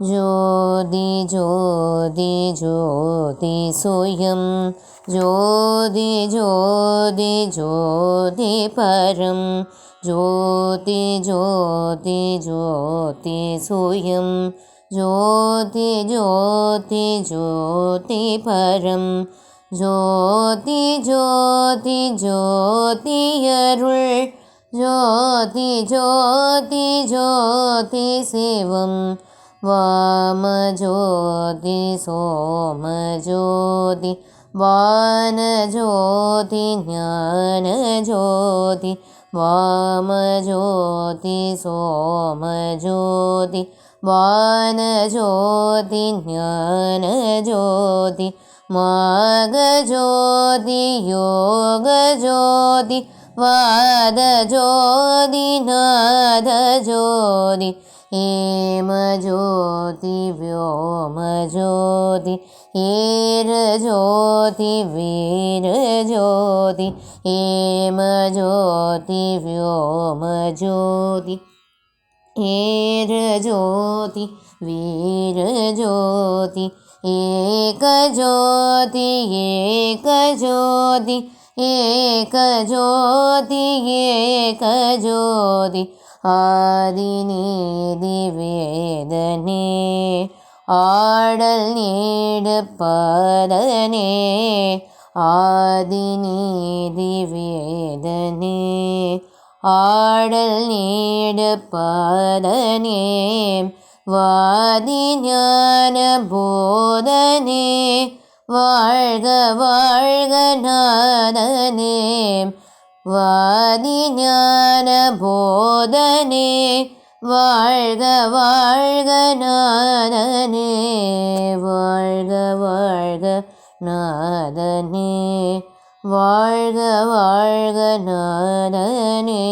ஜோதி ஜோதி ஜோதி சுயம் ஜோதி ஜோதி ஜோதி பரம் ஜோதி ஜோதி ஜோதி சுயம் ஜோதி ஜோதி ஜோதி பரம் ஜோதி ஜோதி ஜோதி அருள் ஜோதி ஜோதி ஜோதி சிவம் வாம ஜோதி சோம ஜோதி வான ஜோதி ஞான ஜோதி வாம ஜோதி சோம ஜோதி வான ஜோதி ஞான ஜோதி மாக ஜோதி யோக ஜோதி வாத ஜோதி நாத ஜோதி ஏம ஜோதி व्योम ஜோதி ஏர ஜோதி வீர ஜோதி ஏம ஜோதி व्योम ஜோதி ஏர ஜோதி வீர ஜோதி ஏக ஜோதி ஏக ஜோதி ஏக ஜோதி ஏக ஜோதி ஆதிநீதி வேதனே ஆடல் நீடு பதனே ஆதிநீதி வேதனே ஆடல் நீடு பதனே வாதி ஞான போதனே வாழ்க வாழ்க நாதனே வாதி ஞான போதனே வாழ்க வாழ்க நாதனே வாழ்க வாழ்க நாதனே வாழ்க வாழ்க நாதனே